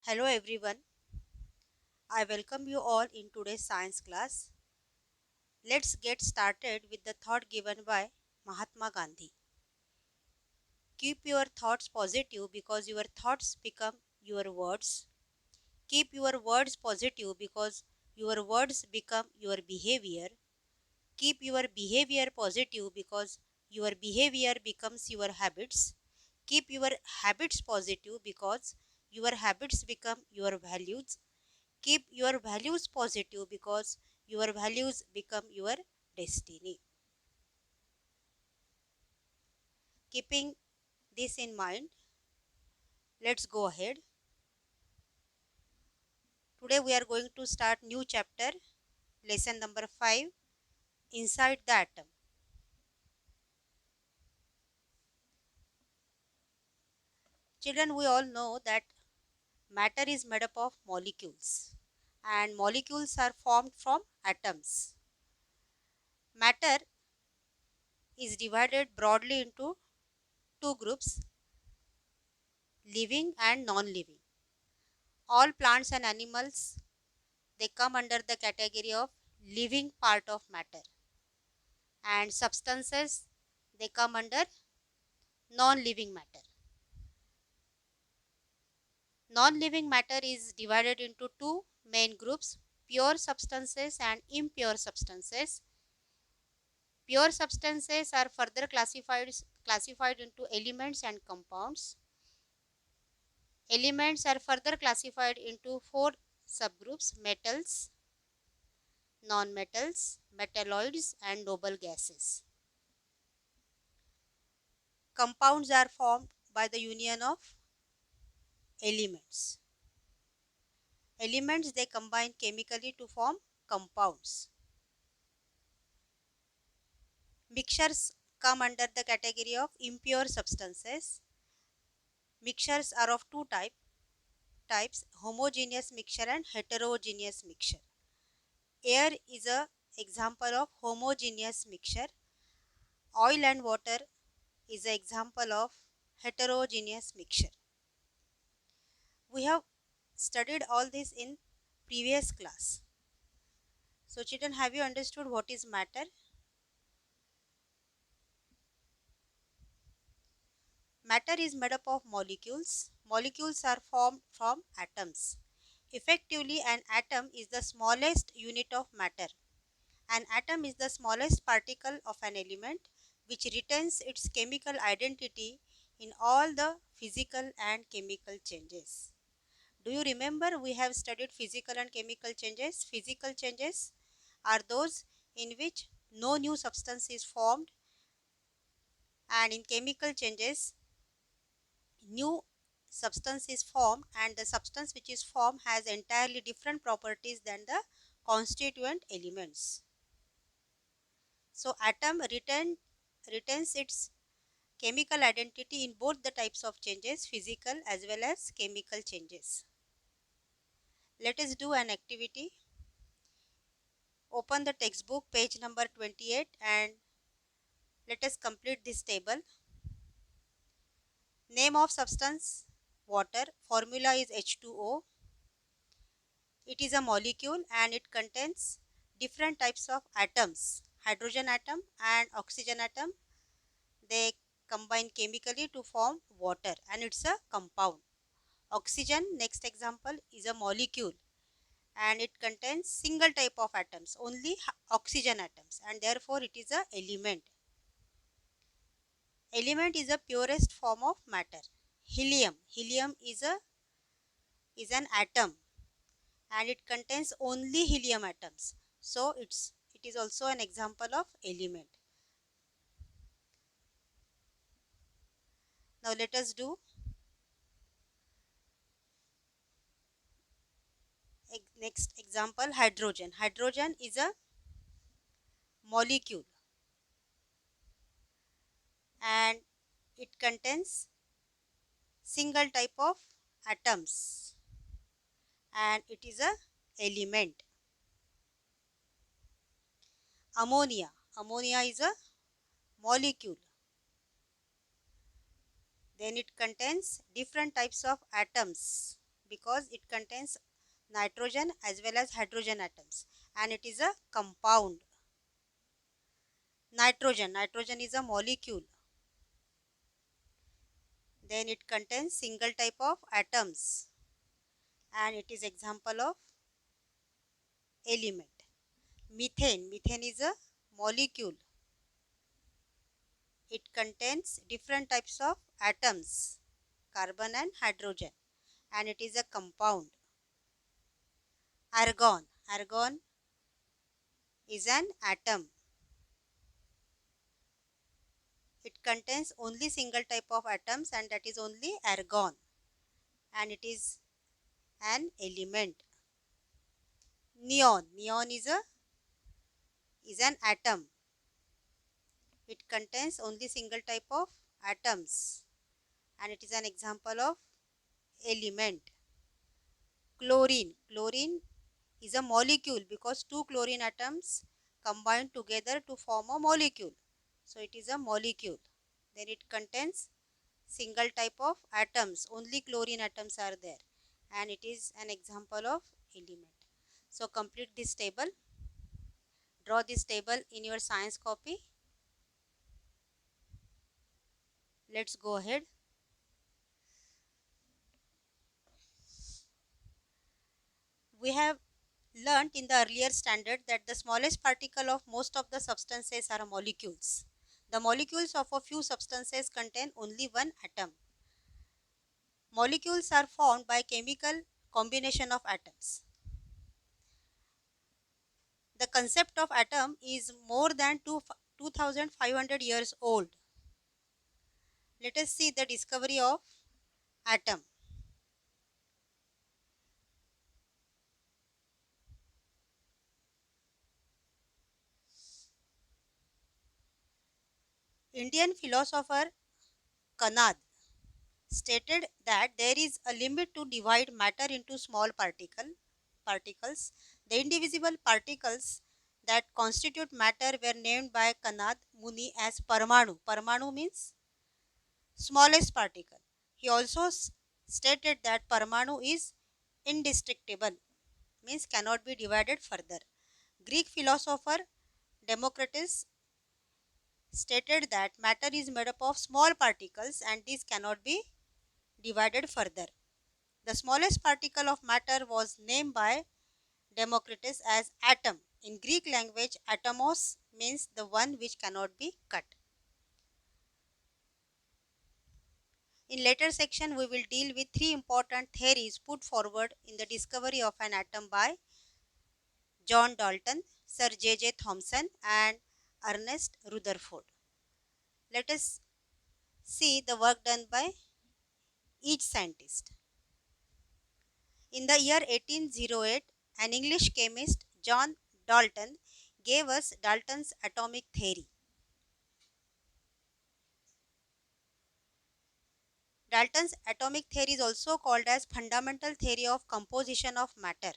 Hello everyone, I welcome you all in today's science class. Let's get started with the thought given by Mahatma Gandhi. Keep your thoughts positive because your thoughts become your words. Keep your words positive because your words become your behavior. Keep your behavior positive because your behavior becomes your habits. Keep your habits positive because your habits become your values. Keep your values positive because your values become your destiny. Keeping this in mind, let's go ahead. Today we are going to start new chapter, lesson number 5, inside the atom. Children, we all know that matter is made up of molecules and molecules are formed from atoms. Matter is divided broadly into two groups, living and non-living. All plants and animals, they come under the category of living part of matter, and substances, they come under non-living matter. Non-living matter is divided into two main groups, pure substances and impure substances. Pure substances are further classified into elements and compounds. Elements are further classified into four subgroups: metals, non-metals, metalloids and noble gases. Compounds are formed by the union of elements. Elements, they combine chemically to form compounds. Mixtures come under the category of impure substances. Mixtures are of two types, homogeneous mixture and heterogeneous mixture. Air is a example of homogeneous mixture. Oil and water is an example of heterogeneous mixture. We have studied all this in previous class. So children, have you understood what is matter? Matter is made up of molecules. Molecules are formed from atoms. Effectively, an atom is the smallest unit of matter. An atom is the smallest particle of an element which retains its chemical identity in all the physical and chemical changes. Do you remember we have studied physical and chemical changes? Physical changes are those in which no new substance is formed, and in chemical changes new substance is formed, and the substance which is formed has entirely different properties than the constituent elements. So atom retains its chemical identity in both the types of changes, physical as well as chemical changes. Let us do an activity. Open the textbook, page number 28, and let us complete this table. Name of substance: water. Formula is H2O. It is a molecule and it contains different types of atoms. Hydrogen atom and oxygen atom, they combine chemically to form water and it's a compound. Oxygen, next example, is a molecule and it contains single type of atoms, only oxygen atoms, and therefore it is a element. Element is the purest form of matter. Helium is an atom and it contains only helium atoms, so it is also an example of element. Now let us do next example, hydrogen. Hydrogen is a molecule and it contains single type of atoms and it is a element. Ammonia is a molecule, then it contains different types of atoms, because it contains nitrogen as well as hydrogen atoms, and it is a compound. Nitrogen is a molecule. Then it contains single type of atoms, and it is example of element. Methane is a molecule. It contains different types of atoms, carbon and hydrogen, and it is a compound. Argon is an atom. It contains only single type of atoms, and that is only argon, and it is an element. Neon is an atom. It contains only single type of atoms, and it is an example of element. Chlorine is a molecule because two chlorine atoms combine together to form a molecule, so it is a molecule. Then it contains single type of atoms, only chlorine atoms are there, and it is an example of element. So complete this table. Draw this table in your science copy. Let's go ahead. We have learnt in the earlier standard that the smallest particle of most of the substances are molecules. The molecules of a few substances contain only one atom. Molecules are formed by chemical combination of atoms. The concept of atom is more than 2500 years old. Let us see the discovery of atom. Indian philosopher Kanad stated that there is a limit to divide matter into small particles. The indivisible particles that constitute matter were named by Kanad Muni as Parmanu. Parmanu means smallest particle. He also stated that Parmanu is indestructible, means cannot be divided further. Greek philosopher Democritus stated that matter is made up of small particles and these cannot be divided further. The smallest particle of matter was named by Democritus as atom. In Greek language, atomos means the one which cannot be cut. In later section, we will deal with three important theories put forward in the discovery of an atom by John Dalton, Sir J.J. Thomson and Ernest Rutherford. Let us see the work done by each scientist. In the year 1808, an English chemist, John Dalton, gave us Dalton's atomic theory. Dalton's atomic theory is also called as fundamental theory of composition of matter.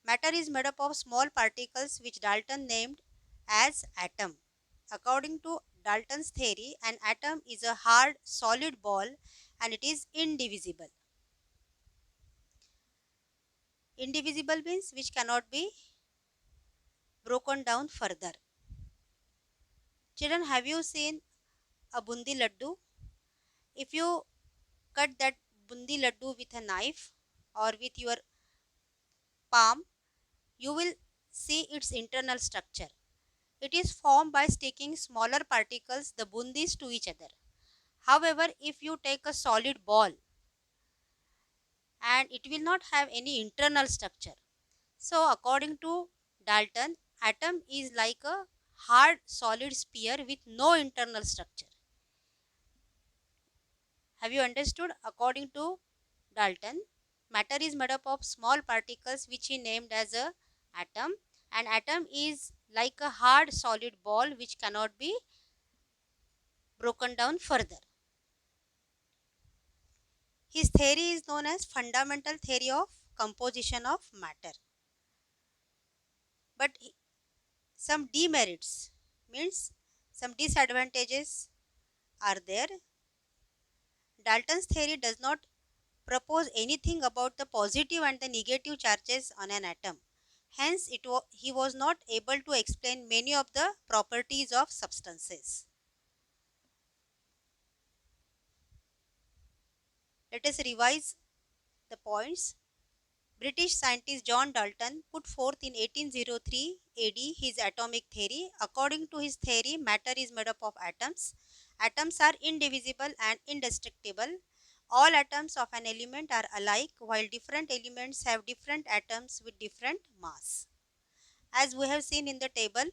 Matter is made up of small particles which Dalton named as atom. According to Dalton's theory, an atom is a hard, solid ball and it is indivisible. Indivisible means which cannot be broken down further. Children, have you seen a bundi laddu? If you cut that bundi laddu with a knife or with your palm, you will see its internal structure. It is formed by sticking smaller particles, the bundis, to each other. However, if you take a solid ball and it will not have any internal structure. So according to Dalton, atom is like a hard solid sphere with no internal structure. Have you understood? According to Dalton, matter is made up of small particles which he named as a atom, and atom is like a hard solid ball which cannot be broken down further. His theory is known as fundamental theory of composition of matter. But some demerits, means some disadvantages are there. Dalton's theory does not propose anything about the positive and the negative charges on an atom. Hence, he was not able to explain many of the properties of substances. Let us revise the points. British scientist John Dalton put forth in 1803 AD his atomic theory. According to his theory, matter is made up of atoms. Atoms are indivisible and indestructible. All atoms of an element are alike, while different elements have different atoms with different mass. As we have seen in the table,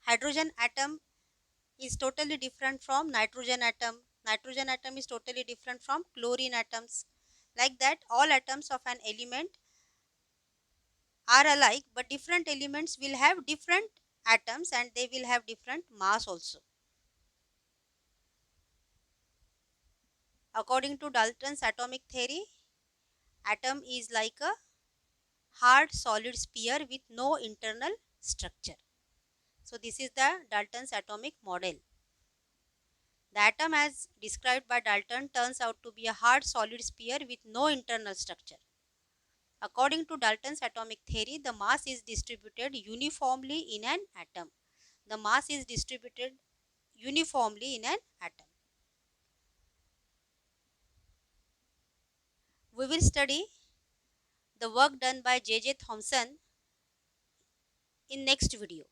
hydrogen atom is totally different from nitrogen atom. Nitrogen atom is totally different from chlorine atoms. Like that, all atoms of an element are alike, but different elements will have different atoms and they will have different mass also. According to Dalton's atomic theory, atom is like a hard solid sphere with no internal structure. So this is the Dalton's atomic model. The atom as described by Dalton turns out to be a hard solid sphere with no internal structure. According to Dalton's atomic theory, the mass is distributed uniformly in an atom. The mass is distributed uniformly in an atom. We will study the work done by J. J. Thomson in next video.